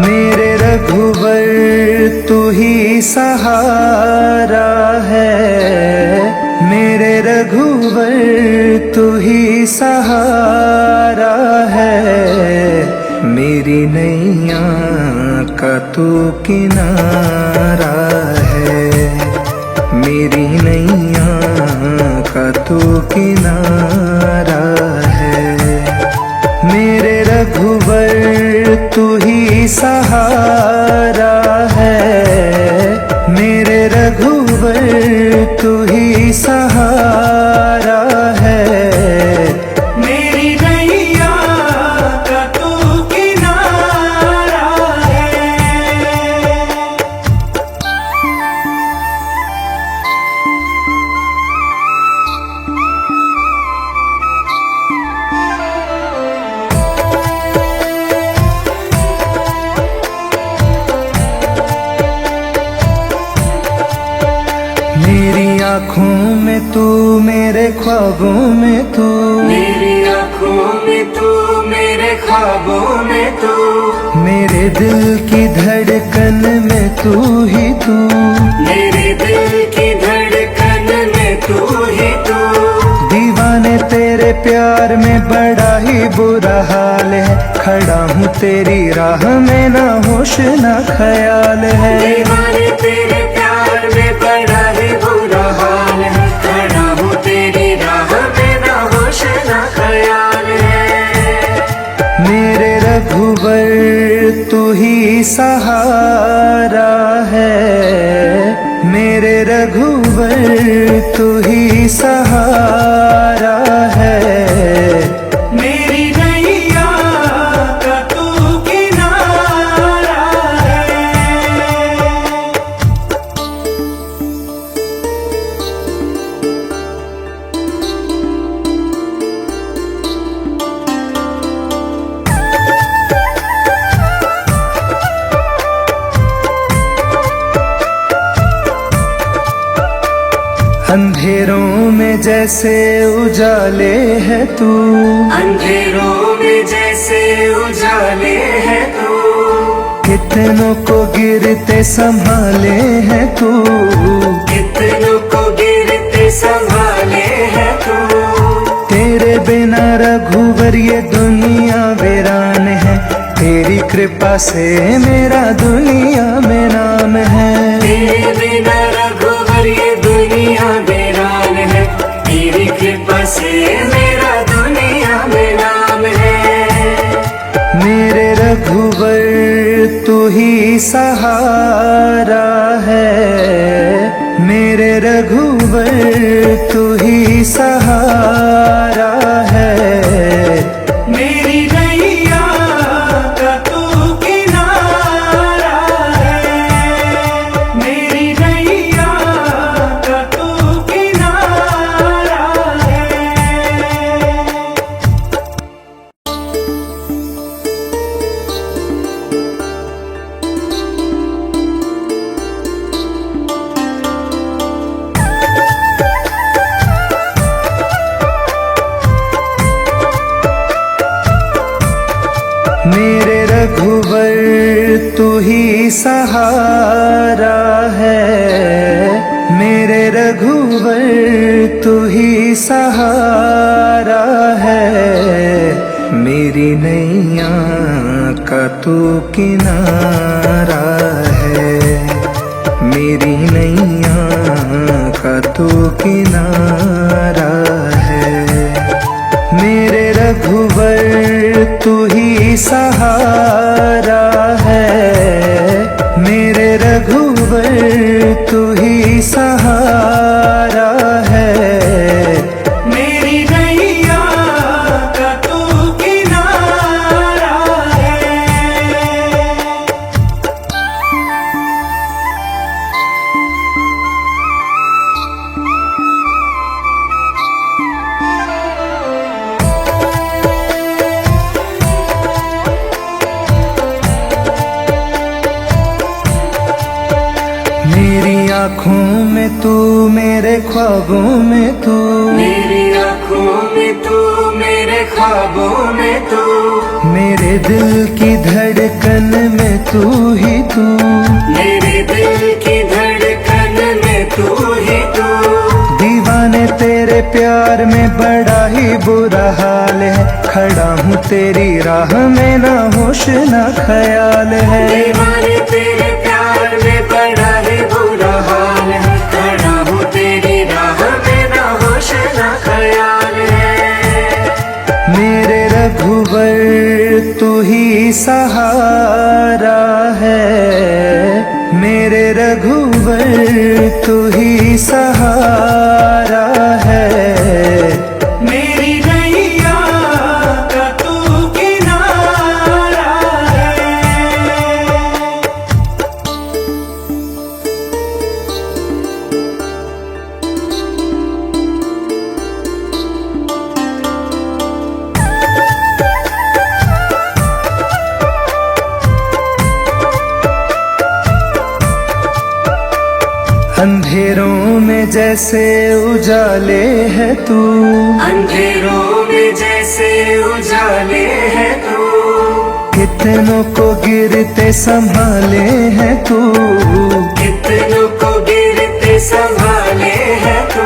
मेरे रघुवर तू ही सहारा है, मेरे रघुवर तू ही सहारा है। मेरी नैया का तू किनारा है, मेरी नैया का तू किनारा है। मेरे रघुवर तू ही सहारा है, मेरे रघुवर तू ही सहारा है। मेरी नैया का तू किनारा है। मेरी आँखों में तू, मेरे ख्वाबों में तू, मेरी आँखों में तू, मेरे ख्वाबों में तू, मेरे दिल की धड़कन में तू ही तू, मेरे दिल की धड़कन में तू ही तू। दीवाने तेरे प्यार में बड़ा ही बुरा हाल है, खड़ा हूँ तेरी राह में ना होश ना ख्याल है। दीवाने तेरे प्यार में बड़ा ही बुरा हाल है, खड़ा हूँ तेरी राह में ना होश ना ख्याल है। मेरे रघुवर तू ही सहारा है, मेरे रघुवर तू ही सहारा है। मेरी नैया का तू किनारा है। अंधेरों में जैसे उजाले है तू, अंधेरों में जैसे उजाले है तू, कितनों को गिरते संभाले है तू, कितनों को गिरते संभाले है तू। तेरे बिना रघुवर ये दुनिया वीरान है, तेरी कृपा से मेरा दुनिया में नाम है। तेरे बिना रघुवर ये दुनिया वीरान है, तेरी कृपा से मेरा दुनिया में नाम है। मेरे रघुवर तू ही सहारा है, मेरे रघुवर तू ही सहारा है। मेरी नैया का तू किनारा है, मेरी नैया का तू किनारा है। मेरे रघुवर तू ही सहारा है, मेरे रघुवर तू ही सहारा है। मेरी नैया का तू किनारा है, मेरी नैया का तू किनारा है। मेरे रघुवर तू ही सहारा है, मेरे रघुवर तू ही सहारा है। मेरी नैया का तू किनारा है। मेरी आँखों में तू, मेरे ख्वाबों में तू, मेरी आँखों में तू, मेरे ख्वाबों में तू, मेरे दिल की धड़कन में तू ही तू, मेरे दिल की धड़कन में तू ही तू। दीवाने तेरे प्यार में बड़ा ही बुरा हाल है, खड़ा हूँ तेरी राह में ना होश ना ख्याल है। दीवाने तेरे प्यार में बड़ा ही बुरा हाल है, खड़ा हूँ तेरी राह में ना होश ना ख्याल है। मेरे रघुवर तू ही सहारा है, मेरे रघुवर तू ही सहारा है। मेरी नैया का तू किनारा है। अंधेरों में जैसे उजाले है तू, अंधेरों में जैसे उजाले है तू। कितनों को गिरते संभाले है तू, कितनों को गिरते संभाले है तू।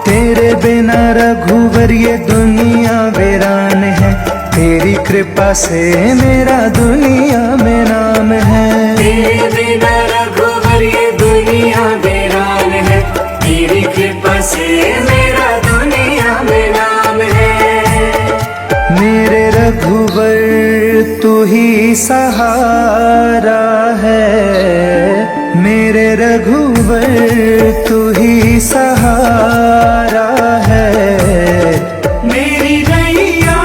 तेरे बिना रघुवर ये दुनिया वीरान है, तेरी कृपा से मेरा दुनिया में नाम है। तेरे बिना रघुवर ये दुनिया वीरान है, तेरी कृपा से मेरा दुनिया में नाम है। मेरे रघुवर तू ही सहारा है, मेरे रघुवर तू ही सहारा है। मेरी नैया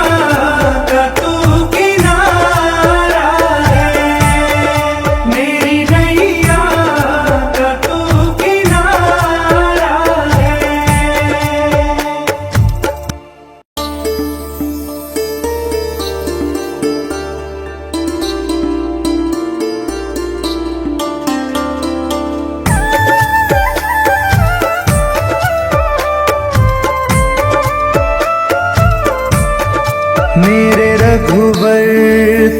का तू किनारा है। मेरी नैया का तू किनारा है। मेरे रघुवर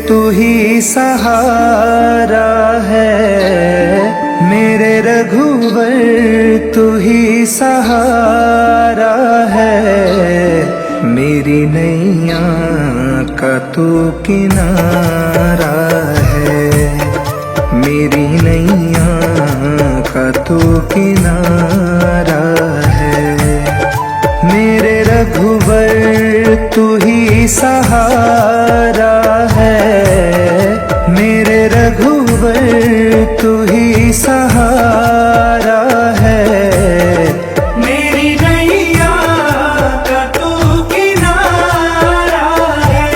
तू ही सहारा है, मेरे रघुवर तू ही सहारा है। मेरी नैया का तू किनारा है, मेरी नैया का तू किनारा है। मेरे रघुवर तू ही सहारा है, मेरे रघुवर तू ही सहारा है। मेरी नैया का तू किनारा है।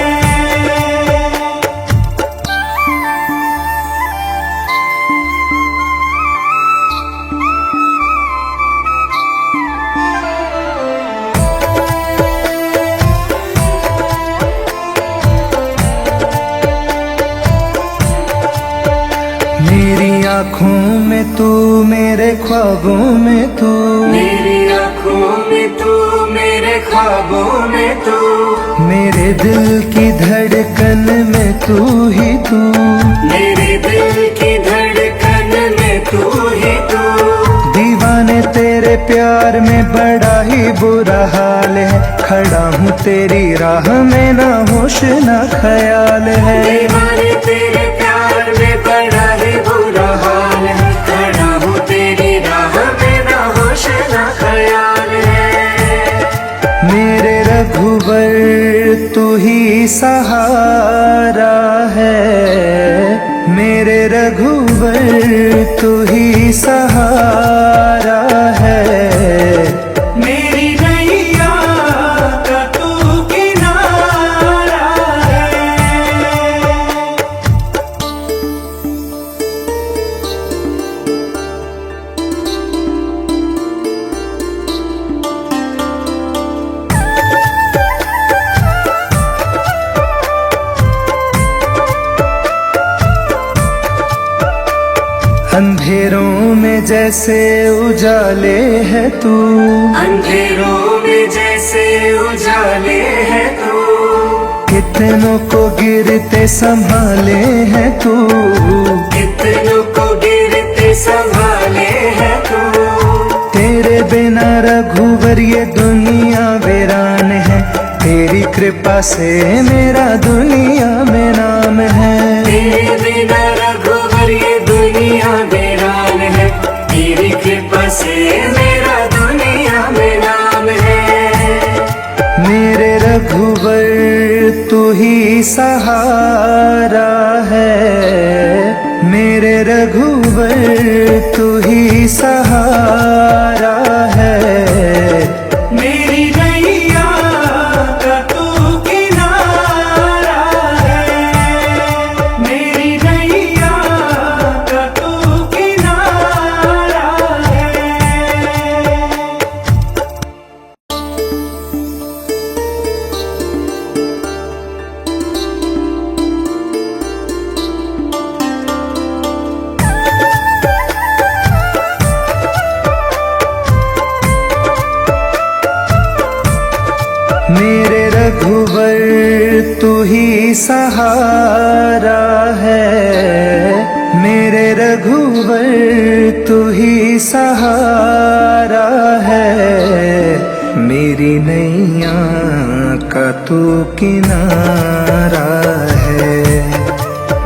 मेरी आँखों में तू, मेरे ख्वाबों में तू, मेरी आँखों में तू, मेरे ख्वाबों में तू। मेरे दिल की धड़कन में तू ही तू, मेरे दिल की धड़कन में तू ही तू। दीवाने तेरे प्यार में बड़ा ही बुरा हाल है, खड़ा हूँ तेरी राह में ना होश ना ख्याल है। दीवाने तेरे प्यार में बड़ा ही बुरा हाल है, खड़ा हूँ तेरी राह में ना होश ना ख्याल है। मेरे रघुवर तू ही सहारा है, मेरे रघुवर तू ही सहारा है। मेरी नैया का तू किनारा है। अंधेरों में जैसे उजाले है तू, अंधेरों में जैसे उजाले है तू। कितनों को गिरते संभाले है तू, कितनों को गिरते संभाले है तू। तेरे बिना रघुवर ये दुनिया वीरान है, तेरी कृपा से मेरा दुनिया में नाम है। तेरे बिना रघुवर ये दुनिया वीरान है, तेरी कृपा से मेरा दुनिया में नाम है। मेरे रघुवर तू ही सहारा है, मेरे रघुवर तू ही सहारा है। मेरी नैया का तू किनारा है, मेरी नैया का तू किनारा है। मेरे रघुवर तू ही सहारा है, मेरे रघुवर तू ही सहारा है। मेरी नैया का तू किनारा है,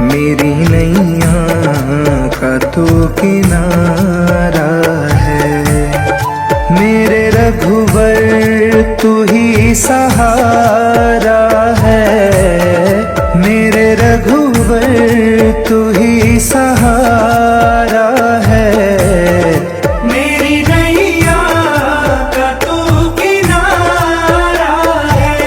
मेरी नैया का तू किनारा है। मेरे रघुवर तू ही सहारा है, मेरे रघुवर तू ही सहारा है। मेरी नैया का तू किनारा है।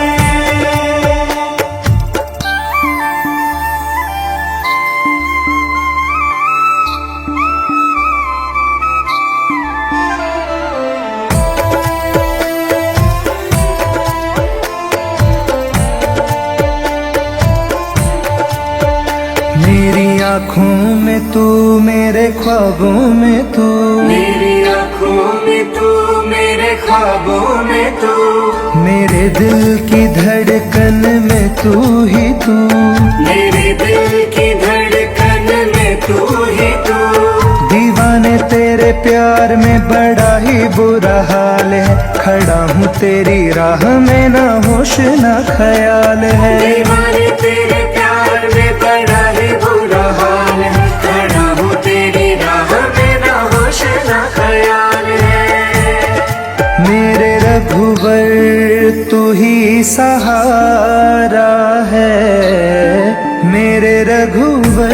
मेरी आँखों में तू, मेरे ख्वाबों में तू, मेरी आँखों में तू, मेरे ख्वाबों में तू, मेरे दिल की धड़कन में तू ही तू। मेरे दिल की धड़कन में तू ही तू। दीवाने तेरे प्यार में बड़ा ही बुरा हाल है, खड़ा हूँ तेरी राह में ना होश ना ख्याल है। दीवाने तेरे प्यार में बड़ा ही बुरा हाल है, खड़ा हूँ तेरी राह में ना होश ना ख्याल है। मेरे रघुवर तू ही सहारा है, मेरे रघुवर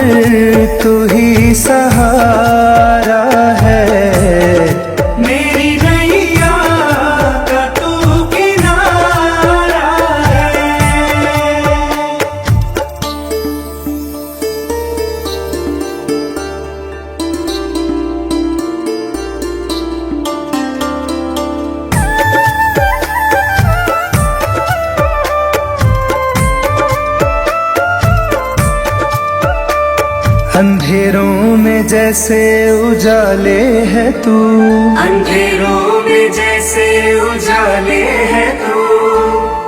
तू ही सहारा है। मेरी नैया का तू किनारा है। अंधेरों में जैसे उजाले है तू, अंधेरों में जैसे उजाले है तू।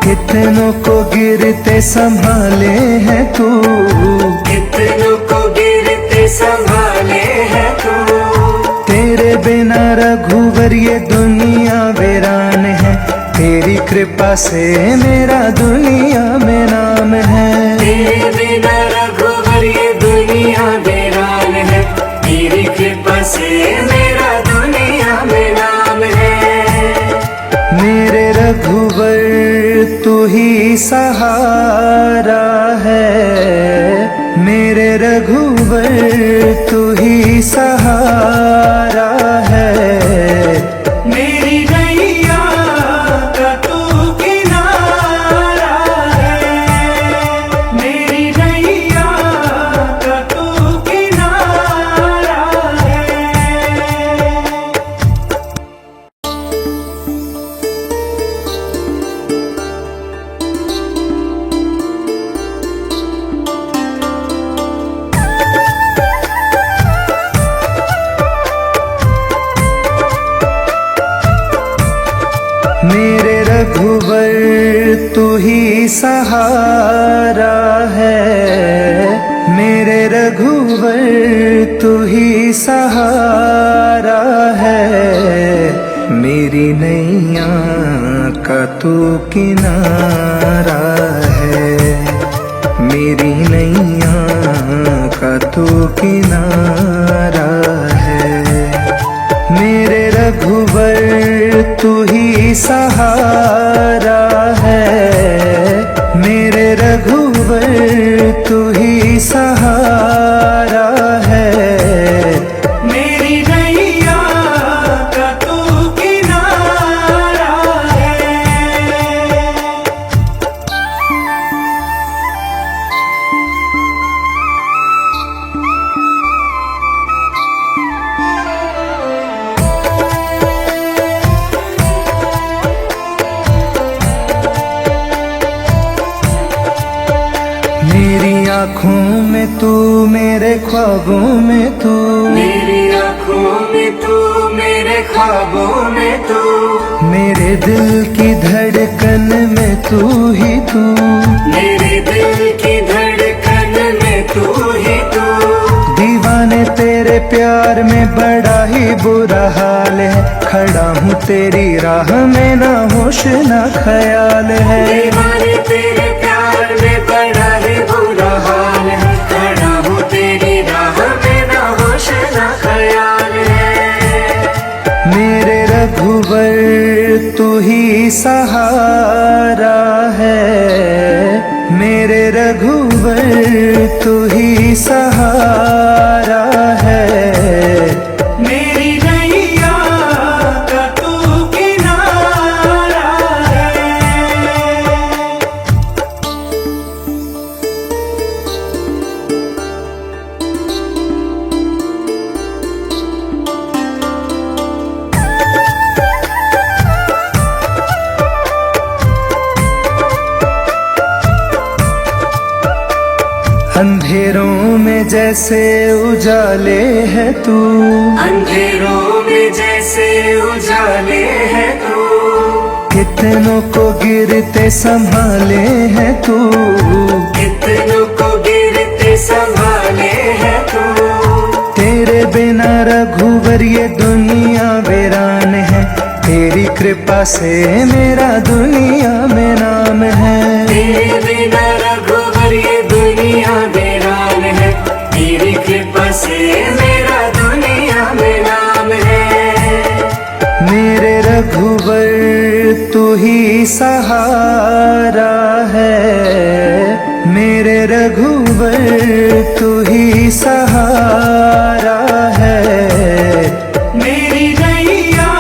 कितनों को गिरते संभाले है तू, कितनों को गिरते संभाले है तू। तेरे बिना रघुवर ये दुनिया वीरान है, तेरी कृपा से मेरा दुनिया में नाम है। तेरे बिना रघुवर ये दुनिया वीरान है, तेरी कृपा से मेरा दुनिया में नाम है। मेरे रघुवर तू ही सहारा है, मेरे रघुवर तू ही सहारा है। मेरी नैया का तू किनारा है, मेरी नैया का तू किनारा है। सहारा है, मेरे रघुवर तू ही सहारा है, मेरी नैया का तू किनारा है, मेरी नैया का तू किनारा है, मेरे रघुवर तू ही सहारा है, मेरे रघुवर तू ही सहारा है, मेरी नैया का तू किनारा है। मेरी आँखों में तू, मेरे ख्वाबों में तू, मेरी आँखों में तू, मेरे ख्वाबों में तू, मेरे दिल की धड़कन में तू ही तू, मेरे दिल की धड़कन में तू ही तू। दीवाने तेरे प्यार में बड़ा ही बुरा हाल है, खड़ा हूँ तेरी राह में ना होश ना ख्याल है, दीवाने तेरे प्यार में बड़ा ही बुरा हाल है, खड़ा हूँ तेरी राह में ना होश ना ख्याल है। मेरे रघुवर तू ही सहारा है, मेरे रघुवर तू ही सहारा है, मेरी नैया का तू किनारा है। अंधेरों में जैसे उजाले है तू, अंधेरों में जैसे उजाले है तू, कितनों को गिरते संभाले है तू, कितनों को गिरते संभाले है तू। तेरे बिना रघुवर ये दुनिया वीरान है, तेरी कृपा से मेरा दुनिया में नाम है, तेरे बिना रघुवर ये दुनिया वीरान है, तेरी कृपा से मेरा दुनिया में नाम है। मेरे रघुवर तू ही सहारा है, मेरे रघुवर तू ही सहारा है, मेरी नैया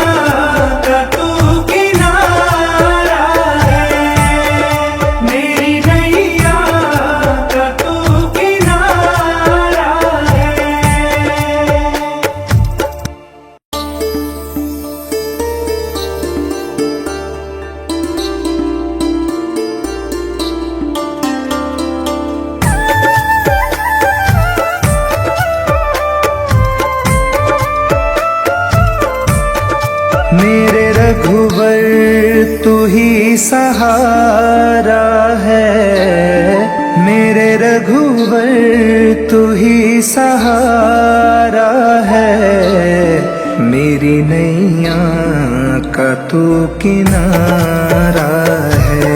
का तू किनारा है, मेरी नैया का तू किनारा है। मेरे रघुवर तू ही सहारा है, मेरे रघुवर तू ही सहारा है, मेरी नैया का तू किनारा है,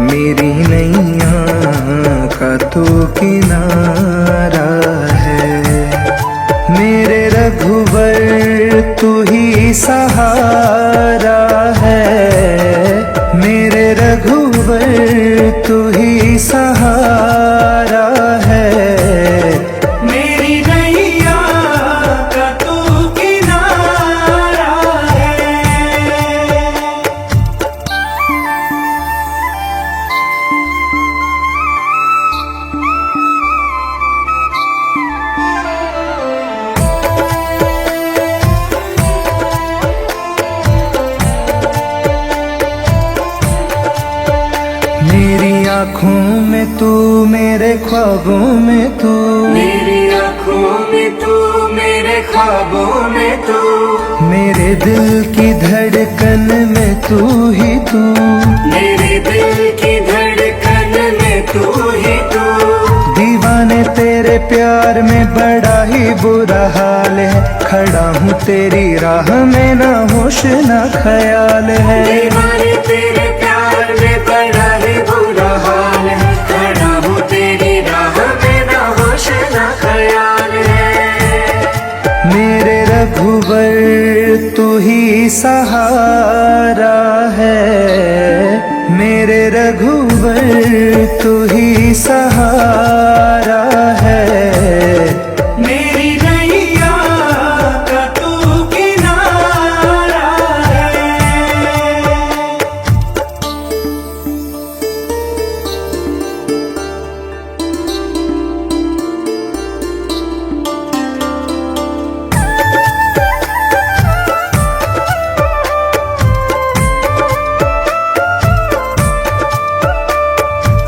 मेरी नैया का तू किनारा है, मेरे रघुवर तू ही सहारा है, मेरे रघुवर तू ही सहारा है, मेरी नैया का तू किनारा है। मेरी आँखों में तू, मेरे ख्वाबों में तू, मेरी आँखों में तू, मेरे ख्वाबों में तू, मेरे दिल की धड़कन में तू ही तू, मेरे दिल की धड़कन में तू ही तू। दीवाने तेरे प्यार में बड़ा ही बुरा हाल है, खड़ा हूँ तेरी राह में ना होश ना ख्याल है। दीवाने तेरे प्यार में बड़ा ही बुरा हाल है, खड़ा हूँ तेरी राह में ना होश ना ख्याल है। मेरे रघुवर तू ही सहारा है, मेरे रघुवर तू ही सहारा है। मेरी नैया का तू किनारा है।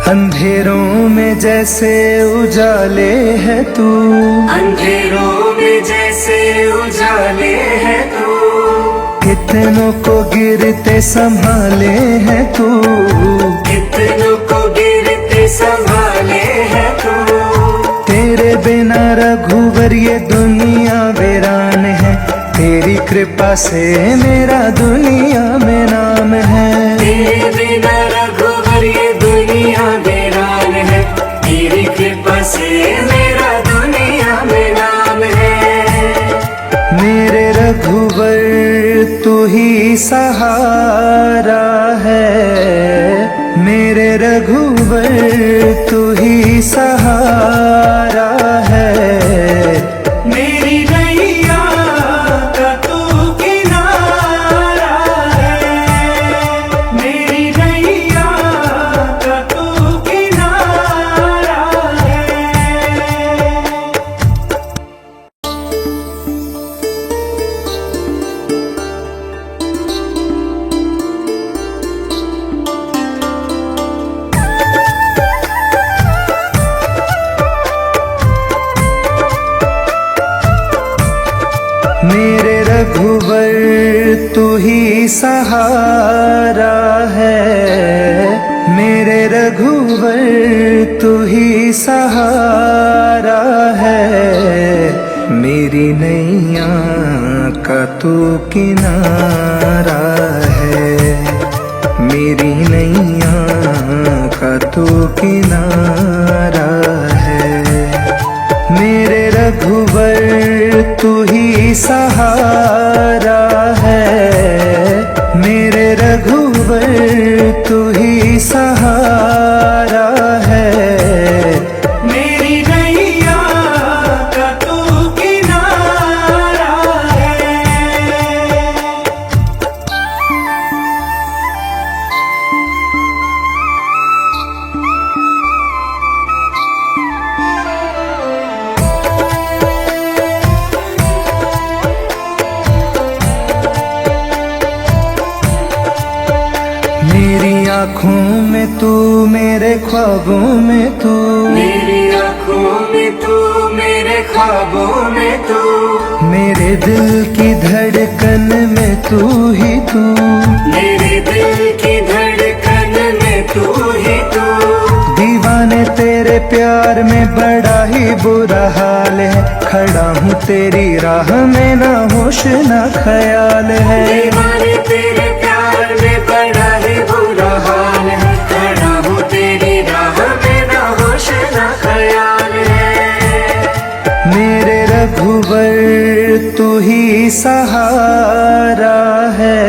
अंधेरों में जैसे उजाले है तू, अंधेरों में जैसे उजाले है तू। कितनों को गिरते संभाले है तू, कितनों को गिरते संभाले है तू। तेरे बिना रघुवर ये दुनिया वीरान है, तेरी कृपा से मेरा दुनिया में नाम है। तेरे बिना रघुवर ये दुनिया वीरान है, तेरी कृपा से मेरा दुनिया में नाम है। मेरे रघुवर तू ही सहारा है, मेरे रघुवर तू ही सहारा है। मेरी नैया का तू किनारा है। मेरी नैया का तू किनारा है। मेरे रघुवर तू ही सहारा है, मेरे रघुवर तू ही सहारा है। मेरी नैया का तू किनारा है, मेरी नैया का तू किनारा है। मेरे रघुवर तू ही सहारा है, मेरे रघुवर तू ही सहारा है। मेरी नैया का तू किनारा है। मेरी आँखों में तू, मेरे ख्वाबों में तू, मेरी आँखों में तू, मेरे ख्वाबों में तू। मेरे दिल की धड़कन में तू ही तू। मेरे दिल की धड़कन में तू ही तू। दीवाने तेरे प्यार में बड़ा ही बुरा हाल है, खड़ा हूँ तेरी राह में ना होश ना ख्याल है। दीवाने तेरे प्यार में बड़ा ही बुरा हाल है, खड़ा हूँ तेरी राह में ना होश ना ख्याल है। मेरे रघुवर तू ही सहारा है,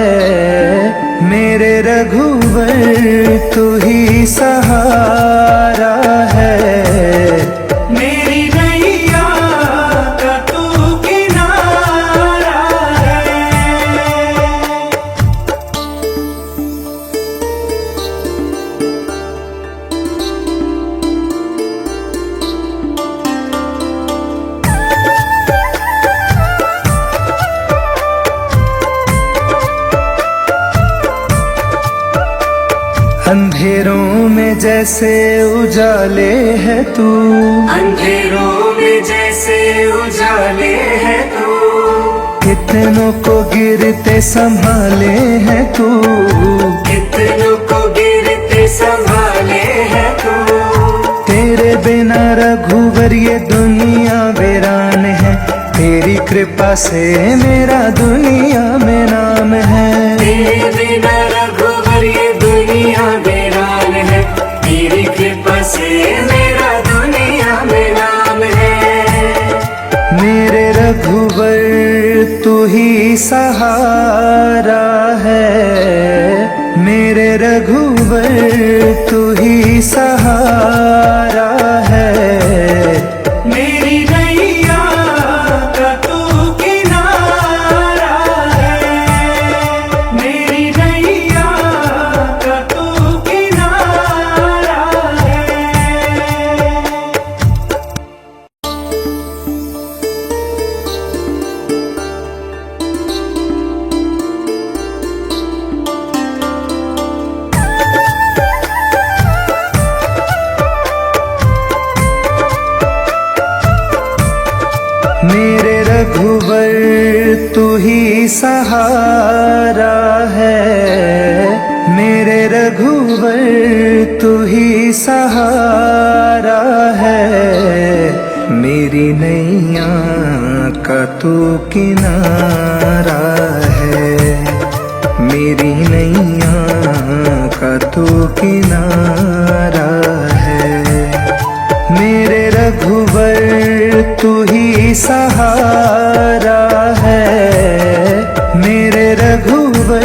मेरे रघुवर तू ही सहारा है। मेरी नैया का तू किनारा है। अंधेरों में जैसे उजाले है तू, अंधेरों में जैसे उजाले है तू। कितनों को गिरते संभाले है तू। कितनों को गिर रघुवर ये दुनिया वीरान है, तेरी कृपा से मेरा दुनिया में नाम है। तेरे बिना रघुवर ये दुनिया वीरान है, तेरी कृपा से मेरा दुनिया में नाम है। मेरे रघुवर तू ही सहारा है, मेरे रघुवर तू ही सहारा है। मेरी नैया का तू किनारा है, मेरी नैया का तू किनारा है। मेरे रघुवर तू ही सहारा है, मेरे रघुवर तू ही सहारा है। मेरी नैया का तू किनारा है, मेरी नैया का तू किनारा है। मेरे रघुवर तू ही सहारा है, मेरे रघुवर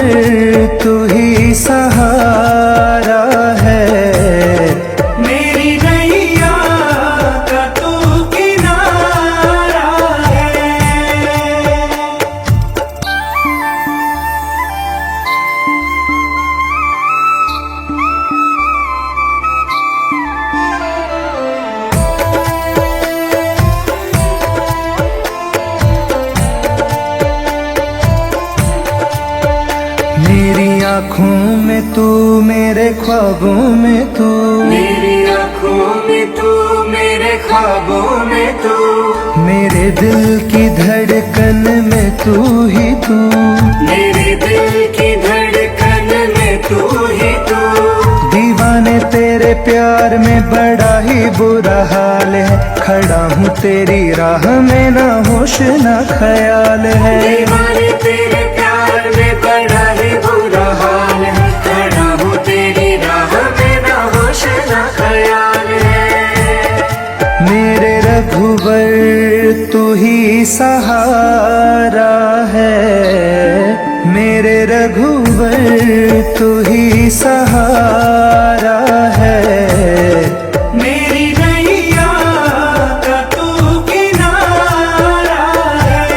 तू ही सहारा है। मेरी नैया का तू किनारा है। मेरी आँखों में तू, मेरे ख्वाबों में तू, मेरी आँखों में तू, मेरे ख्वाबों में तू, मेरे दिल की धड़कन में तू ही तू। मेरे दिल की धड़कन में तू ही तू। दीवाने तेरे प्यार में बड़ा ही बुरा हाल है, खड़ा हूँ तेरी राह में ना होश ना ख्याल है। दीवाने तेरे प्यार में बड़ा ही बुरा हाल है, खड़ा हूँ तेरी राह में ना होश ना ख्याल है। मेरे रघुवर तू ही सहारा है, मेरे रघुवर तू ही सहारा है। मेरी नैया का तू किनारा है।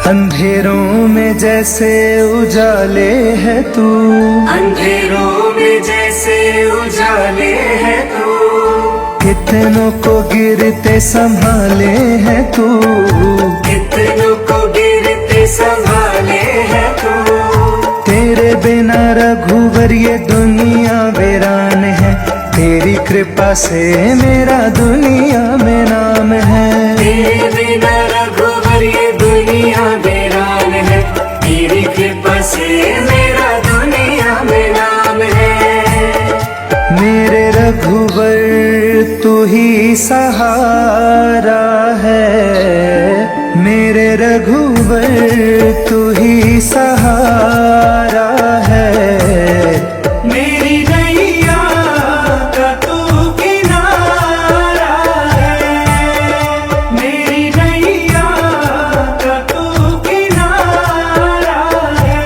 अंधेरों में जैसे उजाले है तू, अंधेरों में जैसे उजाले है तू, कितनों को गिरते संभाले है तू। कितनों को गिरते संभाले है तू। तेरे बिना रघुवर ये दुनिया वीरान है, तेरी कृपा से मेरा दुनिया में नाम है। तेरे बिना रघुवर ये दुनिया वीरान है, तेरी कृपा से मेरा दुनिया में नाम है। मेरे रघुवर तू ही सहारा है, मेरे रघुवर तू ही सहारा है। मेरी नैया का तू किनारा है, मेरी नैया का तू किनारा है।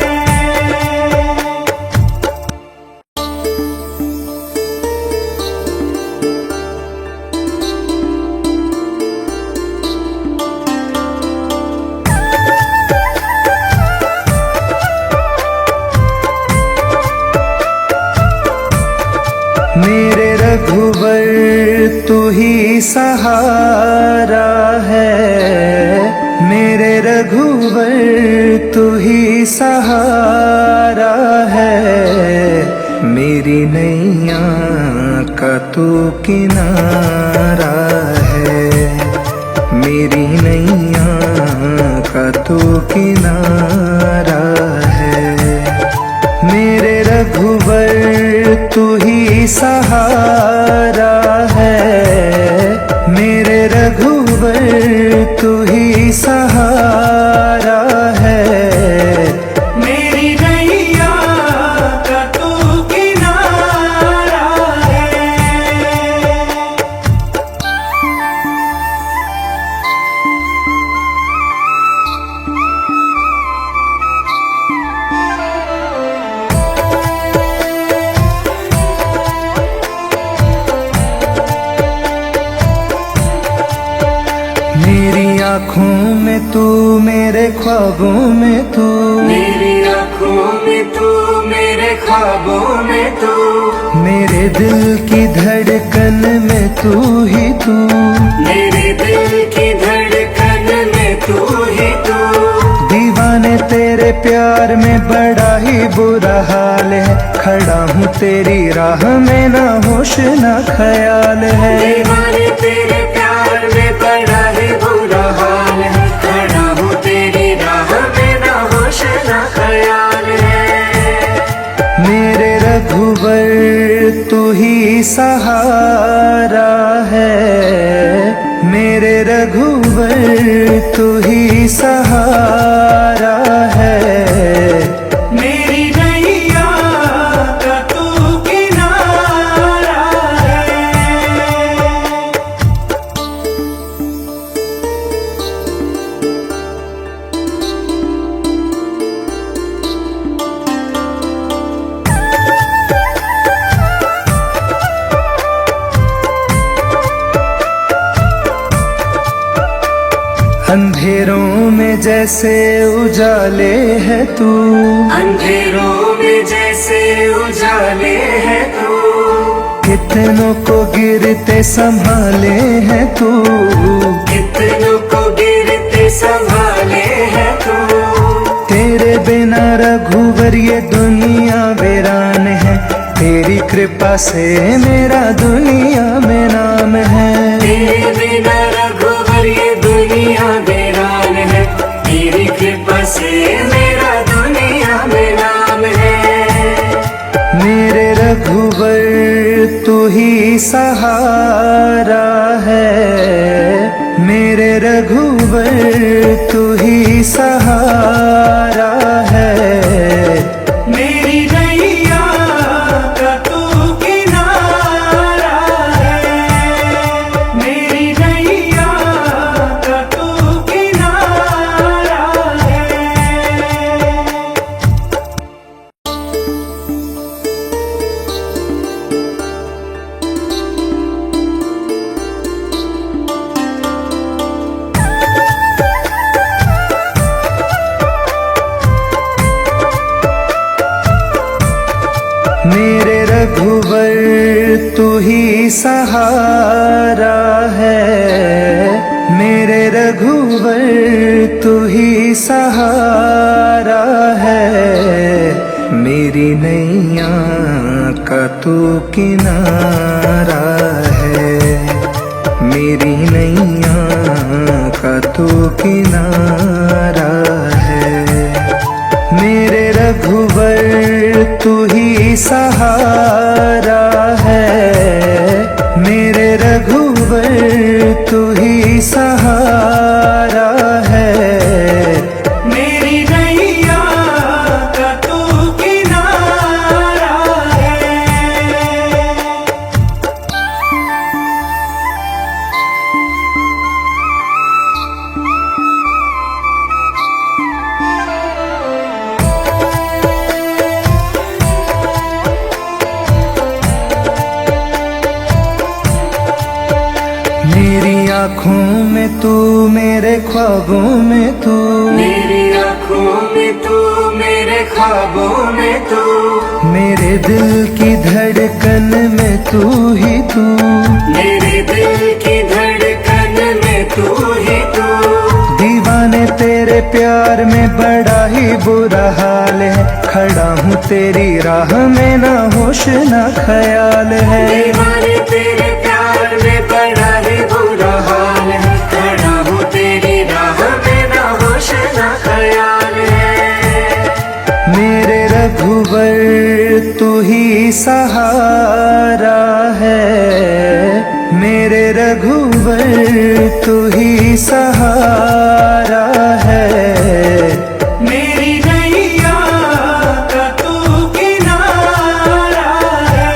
मेरे रघुवर तू ही सहारा है, मेरे रघुवर तू ही सहारा है। मेरी नैया का तू किनारा है, मेरी नैया का तू किनारा है। मेरे रघुवर तू ही सहारा है, मेरे रघुवर तू ही सहारा है। मेरी नैया का तू किनारा है। मेरी आँखों में तू, मेरे ख्वाबों में तू, मेरी आँखों में तू, मेरे ख्वाबों में तू, मेरे दिल की धड़कन में तू ही तू, मेरे दिल की धड़कन में तू ही तू। दीवाने तेरे प्यार में बड़ा ही बुरा हाल है, खड़ा हूँ तेरी राह में ना होश ना ख्याल है। दीवाने तेरे प्यार में बड़ा ही बुरा हाल है, खड़ा हूँ तेरी राह में ना होश ना ख्याल है। मेरे रघुवर तू ही सहारा है, मेरे रघुवर तू ही सहारा है। मेरी नैया का तू किनारा है। अंधेरों में जैसे उजाले है तू, अंधेरों में जैसे उजाले है तू, कितनों को गिरते संभाले है तू, कितनों को गिरते संभाले है तू। तेरे बिना रघुवर ये दुनिया वीरान है, तेरी कृपा से मेरा दुनिया में नाम है। तेरे बिना रघुवर ये दुनिया वीरान है, तेरी कृपा से मेरा दुनिया में नाम है। मेरे रघुवर तू ही सहारा है, मेरे रघुवर तू ही सहारा है। मेरी नैया का तू किनारा है, मेरी नैया का तू किनारा है। मेरे रघुवर तू ही सहारा है, मेरे रघुवर तू ही सहारा है। मेरी नैया का तू किनारा है, मेरी नैया का तू किनारा है। मेरे रघुवर तू ही सहारा है, मेरे रघुवर तू ही सहारा है। मेरी नैया का तू किनारा है। मेरी आँखों में तू, मेरे ख्वाबों में तू, मेरी आँखों में तू, मेरे ख्वाबों में तू, मेरे दिल की धड़कन में तू ही तू, मेरे दिल की धड़कन में तू ही तू। दीवाने तेरे प्यार में बड़ा ही बुरा हाल है, खड़ा हूँ तेरी राह में, ना होश ना ख्याल है। दीवाने तेरे प्यार में बड़ा ही बुरा हाल है, खड़ा हूँ तेरी राह में, ना होश ना ख्याल है। मेरे रघुवर तू ही सहारा है, मेरे रघुवर तू ही सहारा है। मेरी नैया का तू किनारा है।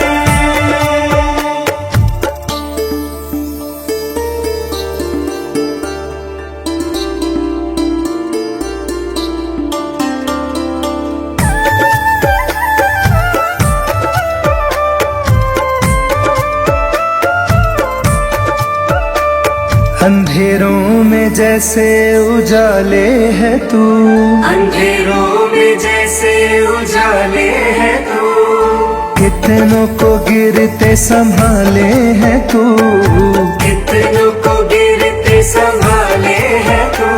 अंधेरों में जैसे उजाले है तू, अंधेरों में जैसे उजाले है तू, कितनों को गिरते संभाले है तू, कितनों को गिरते संभाले है तू।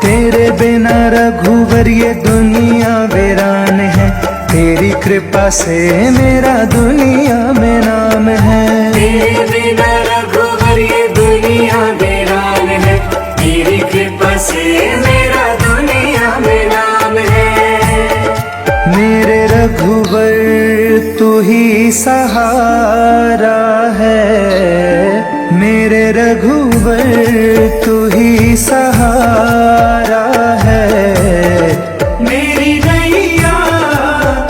तेरे बिना रघुवर ये दुनिया वीरान है, तेरी कृपा से मेरा दुनिया में नाम है। तेरे बिना रघुवर ये दुनिया वीरान है, तेरी कृपा से मेरा दुनिया में नाम है। मेरे रघुवर तू ही सहारा है, मेरे रघुवर तू ही सहारा है। मेरी नैया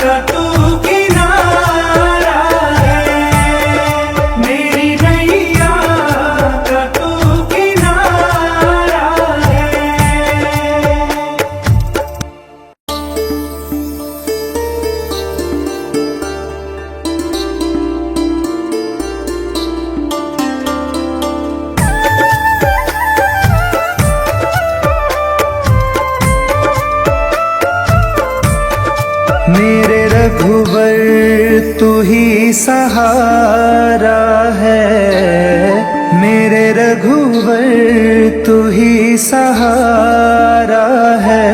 का तू किनारा है, मेरी नैया का तू किनारा है। मेरे रघुवर तू ही सहारा है, मेरे रघुवर तू ही सहारा है।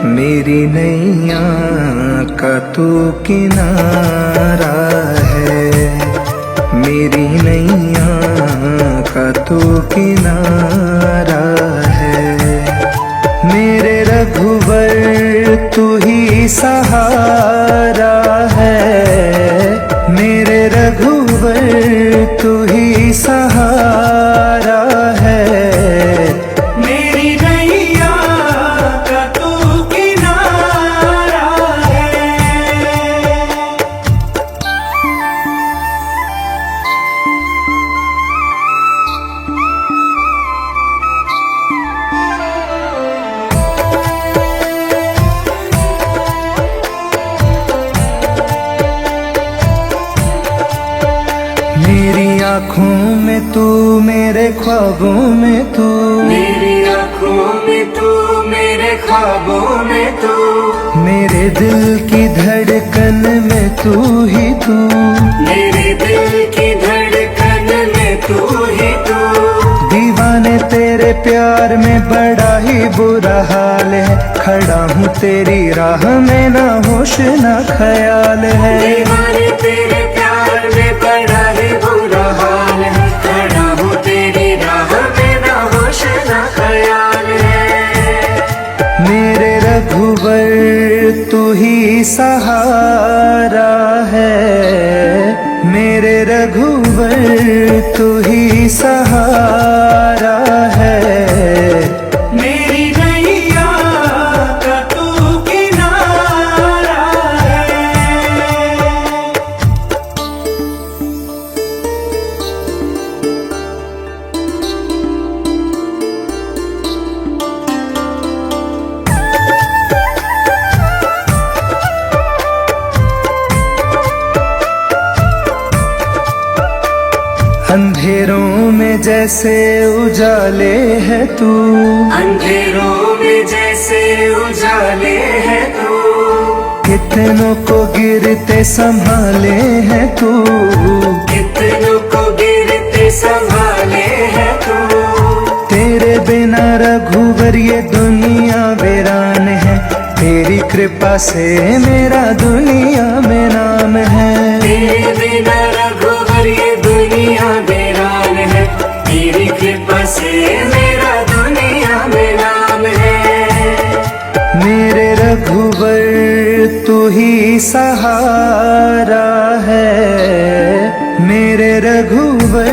मेरी नैया का तू किनारा है, मेरी नैया का तू किनारा है। मेरे रघुवर तू ही सहारा है, मेरे रघुवर तू ही सहारा है। मेरी नैया का तू किनारा है। मेरी आँखों में तू, मेरे ख्वाबों में तू, मेरी आँखों में तू, मेरे ख्वाबों में तू, मेरे दिल की धड़कन में तू ही तू, मेरे दिल की धड़कन में तू ही तू। दीवाने तेरे प्यार में बड़ा ही बुरा हाल है, खड़ा हूँ तेरी राह में, ना होश ना ख्याल है। दीवाने तेरे प्यार में बड़ा ही बुरा हाल है, खड़ा हूँ तेरी राह में, ना होश ना ख्याल है। मेरे रघुवर तू ही सहारा है, मेरे रघुवर तू ही सहारा है। मेरी नैया का तू किनारा है। अंधेरों में जैसे उजाले है तू, अंधेरों में जैसे उजाले है तू, कितनों को गिरते संभाले है तू, कितनों को गिरते संभाले है तू। तेरे बिना रघुवर ये दुनिया वीरान है, तेरी कृपा कृपा से मेरा दुनिया में नाम है। तेरे बिना रघुवर ये दुनिया वीरान है, तेरी कृपा से मेरा दुनिया में नाम है। मेरे रघुवर तू ही सहारा है, मेरे रघुवर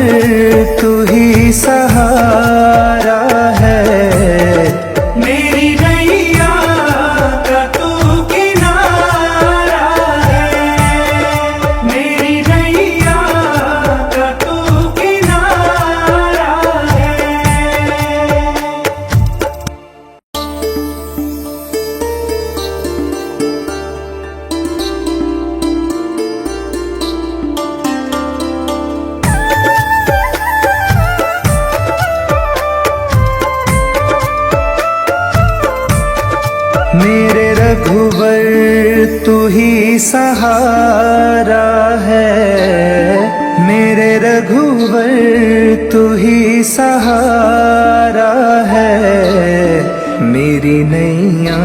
तू ही सहारा है। मेरी नैया का तू किनारा है, मेरी नैया का तू किनारा है। मेरे रघुवर तू ही सहारा है, मेरे रघुवर तू ही सहारा है। मेरी नैया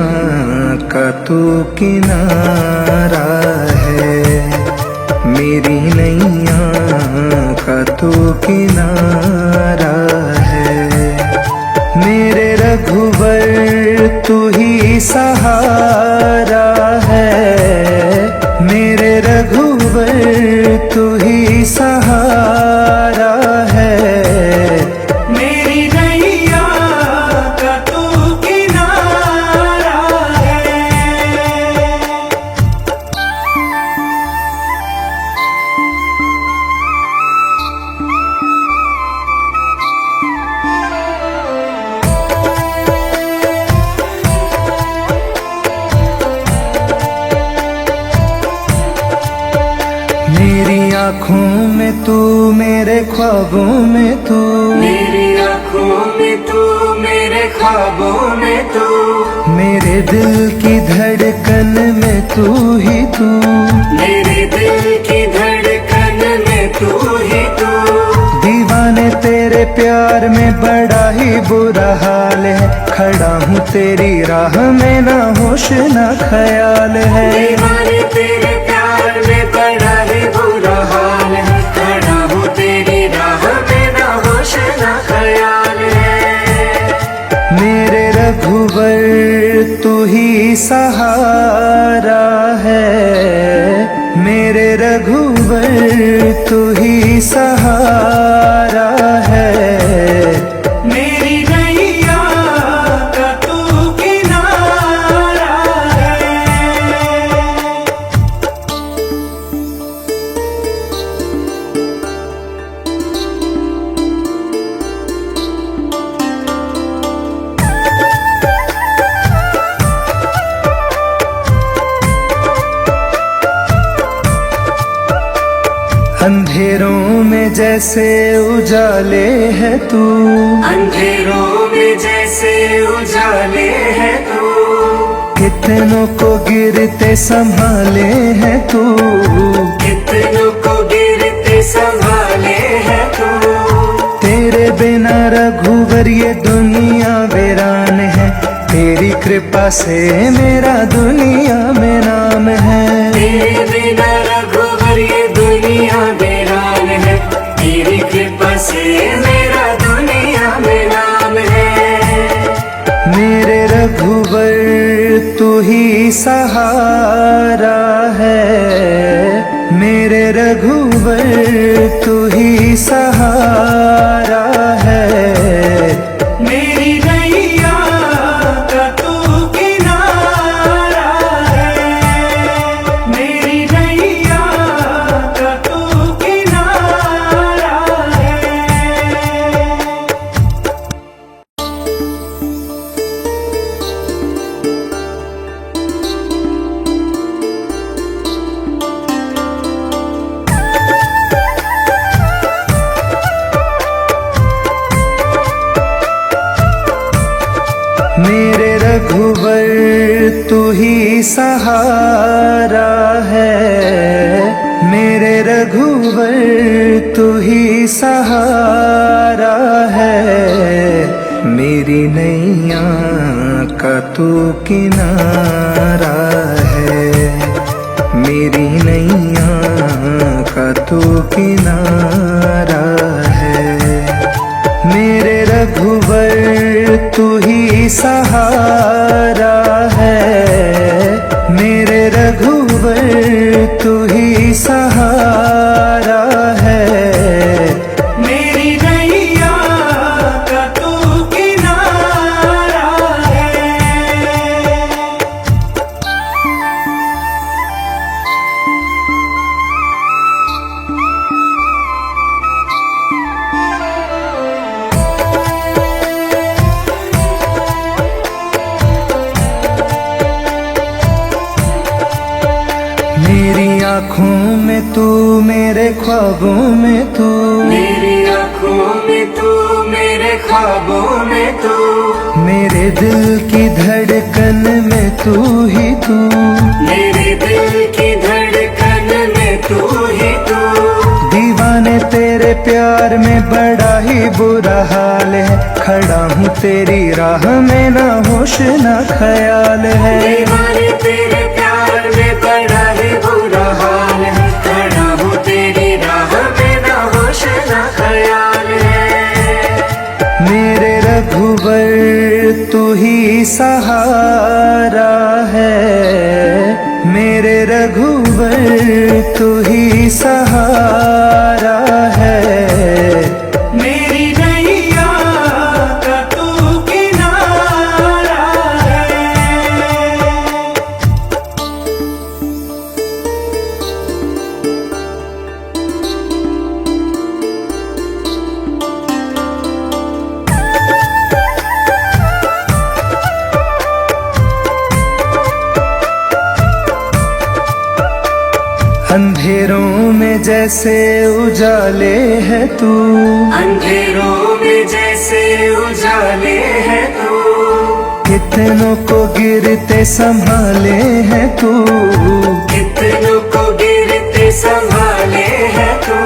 का तू किनारा है, मेरी नैया का तू किनारा है। मेरे रघुवर तू ही सहारा है, मेरे रघुवर तू ही सहारा है। मेरी नैया का तू किनारा है। मेरी आँखों में तू, मेरे ख्वाबों में तू, मेरी आँखों में तू, मेरे ख्वाबों में तू, मेरे दिल की धड़कन में तू ही तू। मेरे दिल की धड़कन में तू ही तू। दीवाने तेरे प्यार में बड़ा ही बुरा हाल है, खड़ा हूँ तेरी राह में ना होश ना ख्याल है। दीवाने तेरे प्यार में बड़ा ही बुरा हाल है, खड़ा हूँ तेरी राह में ना होश ना ख्याल है। मेरे रघुवर तू ही सहारा है, मेरे रघुवर तू ही सहारा है। मेरी नैया का तू किनारा है। अंधेरों में जैसे उजाले है तू, अंधेरों में जैसे उजाले है तू। कितनों को गिरते संभाले है तू, कितनों को गिरते संभाले है तू। तेरे बिना रघुवर ये दुनिया वीरान है, तेरी कृपा से मेरा दुनिया में नाम है। तेरे बिना रघुवर ये दुनिया वीरान है, तेरी कृपा से मेरा दुनिया में नाम है। मेरे रघुवर तू ही सहारा है, मेरे रघुवर तू ही सहारा है। मेरी नैया का तू किनारा है, मेरी नैया का तू किनारा है। मेरे रघुवर तू ही सहारा है, मेरे रघुवर तू ही सहारा है। मेरी नैया का तू किनारा मेरी नैया का तू किनारा है। मेरे रघुवर तू ही सहारा है, मेरे रघुवर तू ही सहारा है। मेरी नैया का तू किनारा है। मेरी आँखों में तू, मेरे ख्वाबों में तू, मेरी आँखों में तू, मेरे ख्वाबों में तू, मेरे दिल की धड़कन में तू ही तू, मेरे दिल की धड़कन में तू ही तू। दीवाने तेरे प्यार में बड़ा ही बुरा हाल है। खड़ा हूँ तेरी राह में, ना होश ना ख्याल है। दीवाने तेरे प्यार में बड़ा ही बुरा हाल है। खड़ा हूँ तेरी राह में, ना होश ना ख्याल है। मेरे रघुवर तू ही सहारा है, मेरे रघुवर तू ही सहारा है। मेरी नैया का तू किनारा है। अंधेरों में जैसे उजाले है तू, अंधेरों में जैसे उजाले है तू, कितनों को गिरते संभाले है तू, कितनों को गिरते संभाले है तू।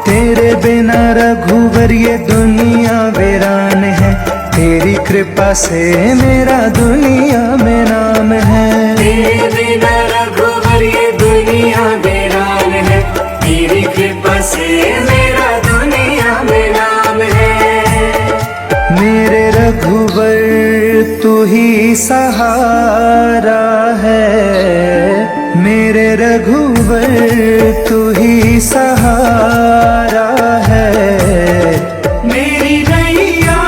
तेरे बिना रघुवर ये दुनिया वीरान है। तेरी कृपा से मेरा दुनिया में नाम है। तेरे बिना रघुवर ये दुनिया वीरान है। तेरी कृपा से मेरा दुनिया में नाम है। मेरे रघुवर तू ही सहारा है, मेरे रघुवर तू ही सहारा है। मेरी नैया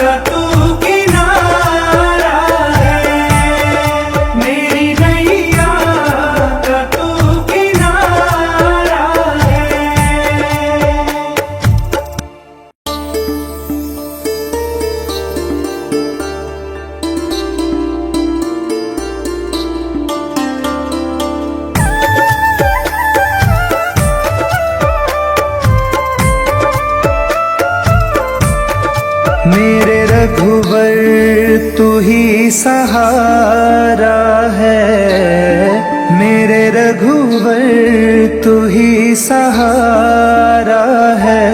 का तू किनारा है। मेरी नैया का तू किनारा है। मेरे रघुवर तू ही सहारा है, मेरे रघुवर तू ही सहारा है।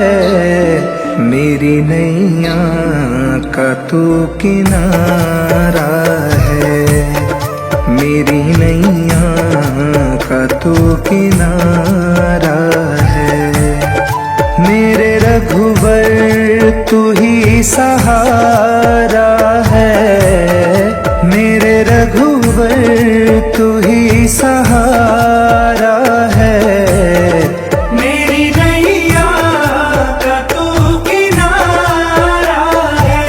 मेरी नैया का तू किनारा है, मेरी नैया का तू किनारा है। मेरे रघुवर तू ही सहारा है, मेरे रघुवर तू ही सहारा है। मेरी नैया का तू किनारा है।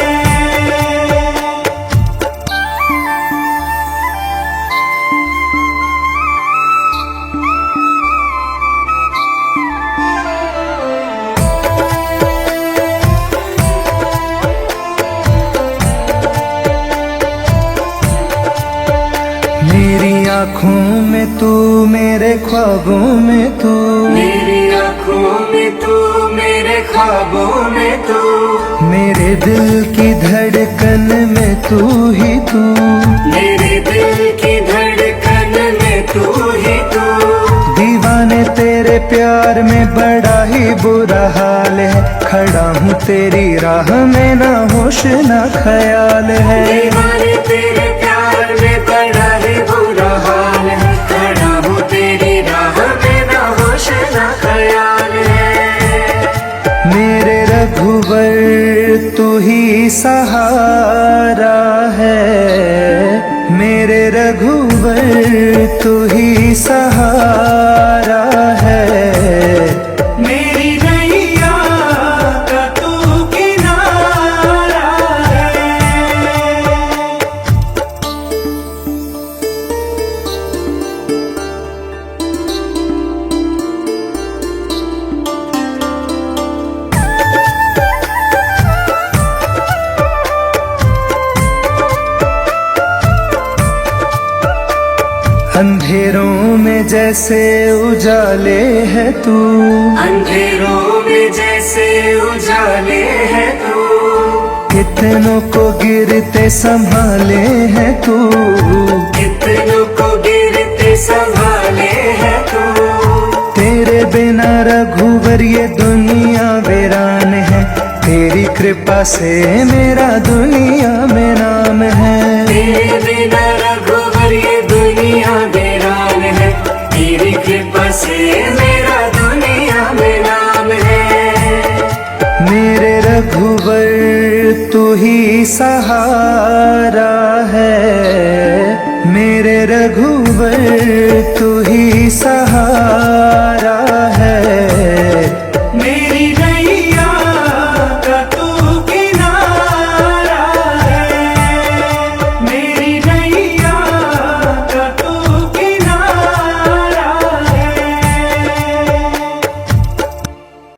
मेरी आँखों में तू, मेरे ख्वाबों में तू, मेरी आँखों में तू, मेरे ख्वाबों में तू, मेरे दिल की धड़कन में तू ही तू, मेरे दिल की धड़कन में तू ही तू। दीवाने तेरे प्यार में बड़ा ही बुरा हाल है। खड़ा हूँ तेरी राह में, ना होश ना ख्याल है। दीवाने तेरे प्यार में बड़ा ही बुरा हाल है। खड़ा हूँ ही सहारा है, मेरे रघुवर तू ही सहारा है। मेरी नैया का तू किनारा है। अंधेरों में जैसे उजाले है तू, अंधेरों में जैसे उजाले है तू, कितनों को गिरते संभाले है तू, कितनों को गिरते संभाले है तू। तेरे बिना रघुवर ये दुनिया वीरान है, तेरी कृपा से मेरा दुनिया में नाम है। तेरे बिना रघुवर ये दुनिया वीरान है, तेरी कृपा से मेरा दुनिया में नाम है। मेरे रघुवर तू ही सहारा है, मेरे रघुवर